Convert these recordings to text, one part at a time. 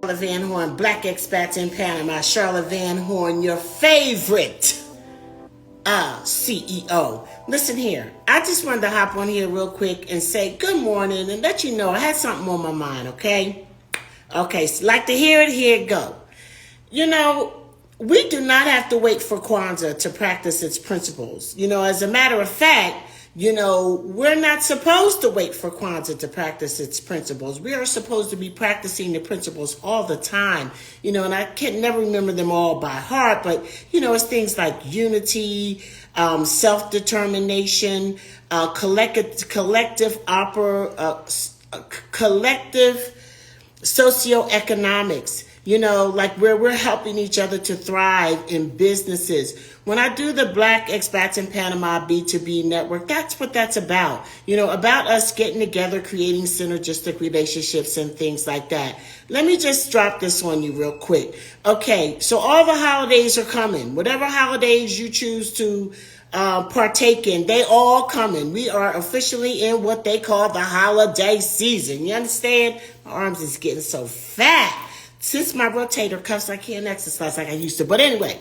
Charlotte Van Horn, Black Expats in Panama. Charlotte Van Horn, your favorite CEO. Listen here, I just wanted to hop on here real quick and say good morning and let you know I had something on my mind, okay? Okay, so like to hear it, here it go. You know, we do not have to wait for Kwanzaa to practice its principles. You know, as a matter of fact, you know, we're not supposed to wait for Kwanzaa to practice its principles. We are supposed to be practicing the principles all the time. You know, and I can never remember them all by heart, but, you know, it's things like unity, self-determination, collective socioeconomics, you know, like where we're helping each other to thrive in businesses. When I do the Black Expats in Panama B2B network, that's what that's about. You know, about us getting together, creating synergistic relationships and things like that. Let me just drop this on you real quick. Okay, so all the holidays are coming. Whatever holidays you choose to partake in, they all coming. We are officially in what they call the holiday season. You understand? My arms is getting so fat. Since my rotator cuffs, I can't exercise like I used to. But anyway,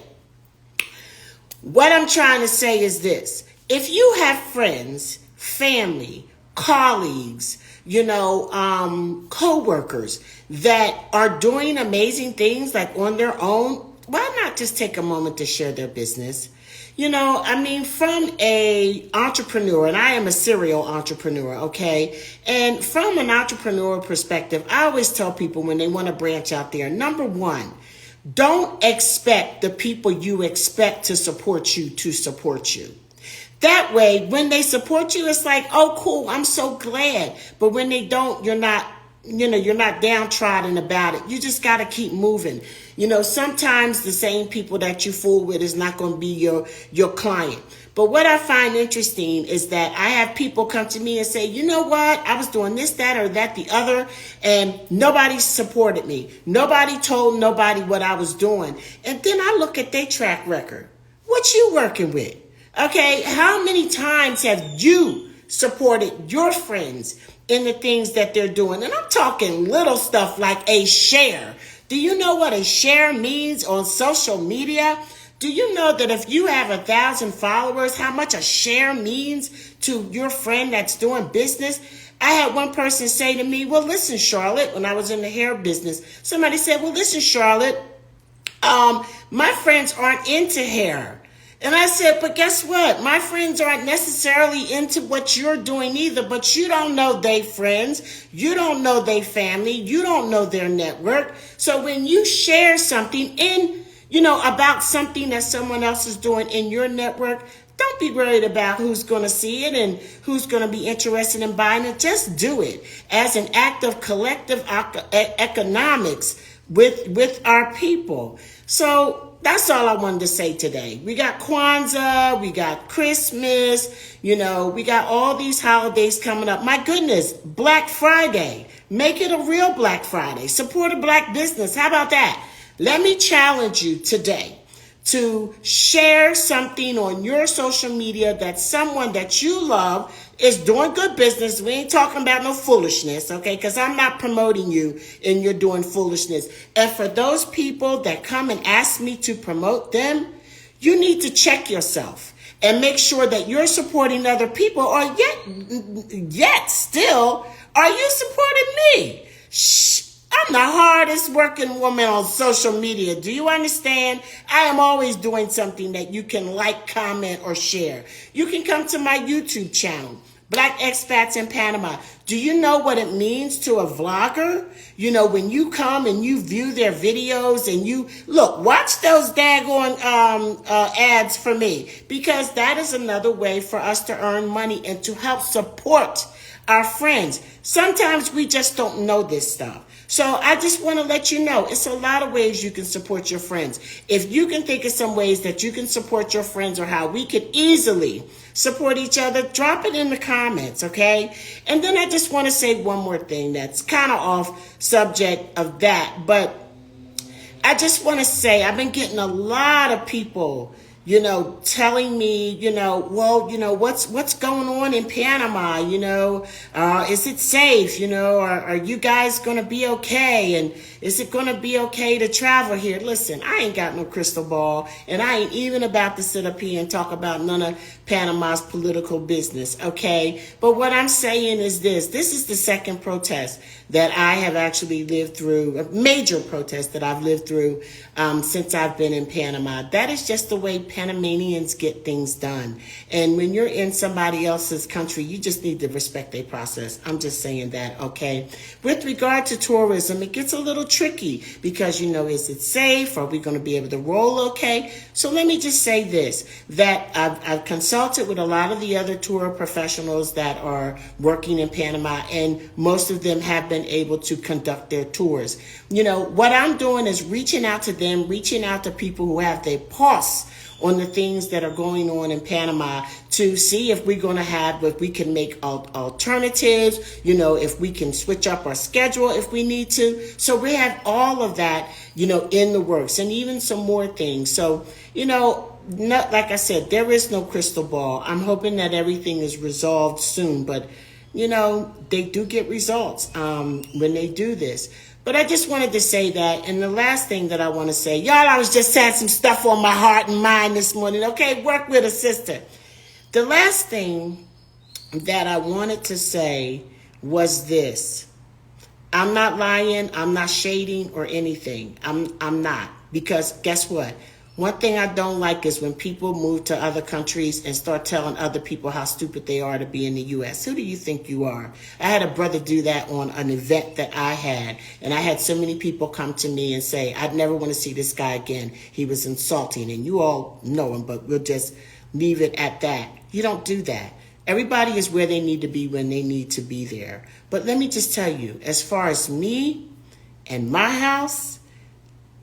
what I'm trying to say is this. If you have friends, family, colleagues, you know, co-workers that are doing amazing things like on their own, why not just take a moment to share their business? You know, I mean, from a entrepreneur, and I am a serial entrepreneur, okay? And from an entrepreneur perspective, I always tell people when they want to branch out there, number one, don't expect the people you expect to support you. That way, when they support you, it's like, oh, cool, I'm so glad. But when they don't, you're not downtrodden about it. You just got to keep moving. You know, sometimes the same people that you fool with is not going to be your client. But what I find interesting is that I have people come to me and say, you know what? I was doing this, that, or that, the other, and nobody supported me. Nobody told nobody what I was doing. And then I look at their track record. What you working with? Okay, how many times have you supported your friends in the things that they're doing? And I'm talking little stuff like a share. Do you know what a share means on social media? Do you know that if you have 1,000 followers, how much a share means to your friend that's doing business? I had one person say to me, well, listen, Charlotte, when I was in the hair business, somebody said, well, listen, Charlotte, my friends aren't into hair. And I said, but guess what? My friends aren't necessarily into what you're doing either, but you don't know they friends. You don't know they family. You don't know their network. So when you share something about something that someone else is doing in your network, don't be worried about who's going to see it and who's going to be interested in buying it. Just do it as an act of collective economics with our people. So that's all I wanted to say today. We got Kwanzaa, we got Christmas, you know, we got all these holidays coming up. My goodness, Black Friday. Make it a real Black Friday. Support a Black business. How about that? Let me challenge you today to share something on your social media that someone that you love is doing good business. We ain't talking about no foolishness, okay? Because I'm not promoting you and you're doing foolishness. And for those people that come and ask me to promote them, you need to check yourself and make sure that you're supporting other people, or yet still, are you supporting me? I'm the hardest working woman on social media. Do you understand? I am always doing something that you can like, comment, or share. You can come to my YouTube channel, Black Expats in Panama. Do you know what it means to a vlogger? You know, when you come and you view their videos and you look, watch those daggone ads for me, because that is another way for us to earn money and to help support our friends. Sometimes we just don't know this stuff. So I just want to let you know, it's a lot of ways you can support your friends. If you can think of some ways that you can support your friends or how we could easily support each other, drop it in the comments, okay? And then I just want to say one more thing that's kind of off subject of that, but I just want to say I've been getting a lot of people telling me, well, what's going on in Panama, is it safe, are you guys going to be okay? And is it going to be okay to travel here? Listen, I ain't got no crystal ball, and I ain't even about to sit up here and talk about none of Panama's political business, okay? But what I'm saying is this is the second protest that I have actually lived through, a major protest that I've lived through since I've been in Panama. That is just the way Panamanians get things done. And when you're in somebody else's country, you just need to respect their process. I'm just saying that, okay? With regard to tourism, it gets a little tricky because, is it safe? Are we going to be able to roll okay? So let me just say this, that I've consulted with a lot of the other tour professionals that are working in Panama, and most of them have been able to conduct their tours. What I'm doing is reaching out to them, reaching out to people who have their pulse on the things that are going on in Panama to see if if we can make alternatives, if we can switch up our schedule if we need to. So we have all of that, in the works, and even some more things. So, like I said, there is no crystal ball. I'm hoping that everything is resolved soon, but they do get results when they do this. But I just wanted to say that. And the last thing that I want to say, y'all, I was just had some stuff on my heart and mind this morning. Okay, work with a sister. The last thing that I wanted to say was this. I'm not lying. I'm not shading or anything. I'm not. Because guess what? One thing I don't like is when people move to other countries and start telling other people how stupid they are to be in the U.S. Who do you think you are? I had a brother do that on an event that I had, and I had so many people come to me and say, I'd never want to see this guy again. He was insulting, and you all know him, but we'll just leave it at that. You don't do that. Everybody is where they need to be when they need to be there. But let me just tell you, as far as me and my house,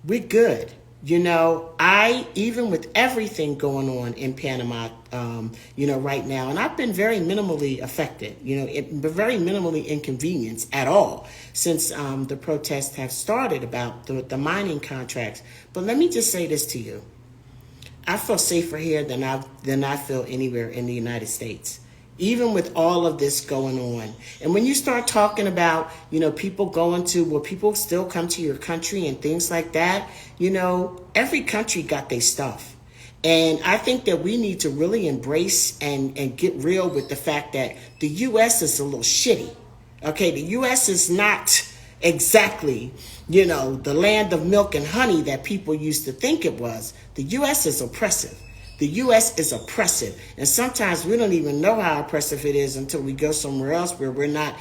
we're good. Even with everything going on in Panama, right now, and I've been very minimally affected, very minimally inconvenienced at all since the protests have started about the mining contracts. But let me just say this to you. I feel safer here than I feel anywhere in the United States, even with all of this going on. And when you start talking about, people still come to your country and things like that, every country got their stuff. And I think that we need to really embrace and get real with the fact that the U.S. is a little shitty. Okay, the U.S. is not exactly, the land of milk and honey that people used to think it was. The U.S. is oppressive. The U.S. is oppressive, and sometimes we don't even know how oppressive it is until we go somewhere else where we're not,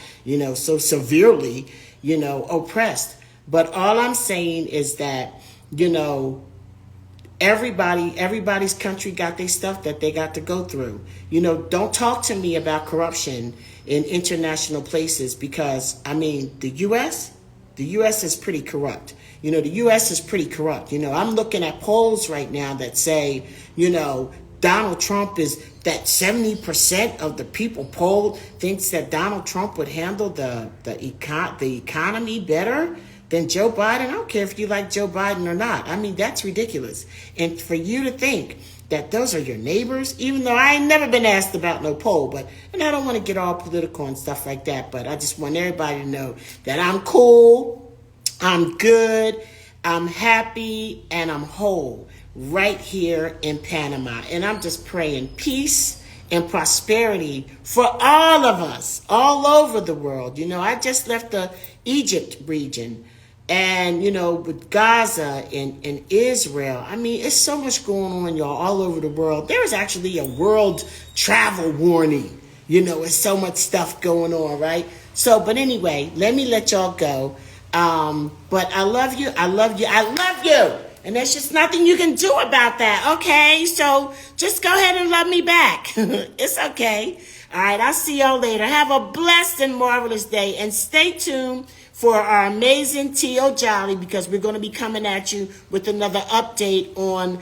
so severely, oppressed. But all I'm saying is that, everybody's country got their stuff that they got to go through. Don't talk to me about corruption in international places because, the U.S. is pretty corrupt. The U.S. is pretty corrupt. I'm looking at polls right now that say, Donald Trump is that 70% of the people polled thinks that Donald Trump would handle the economy better than Joe Biden. I don't care if you like Joe Biden or not. That's ridiculous. And for you to think that those are your neighbors, even though I ain't never been asked about no poll, and I don't want to get all political and stuff like that, but I just want everybody to know that I'm cool. I'm good, I'm happy, and I'm whole right here in Panama. And I'm just praying peace and prosperity for all of us, all over the world. I just left the Egypt region and, with Gaza and Israel. It's so much going on, y'all, all over the world. There is actually a world travel warning. There's so much stuff going on, right? So, but anyway, let me let y'all go. But I love you. And there's just nothing you can do about that. Okay. So just go ahead and love me back. It's okay. All right. I'll see y'all later. Have a blessed and marvelous day, and stay tuned for our amazing T.O. Jolly, because we're going to be coming at you with another update on,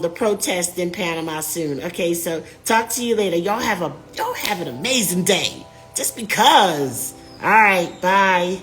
the protest in Panama soon. Okay. So talk to you later. Y'all have an amazing day just because. All right. Bye.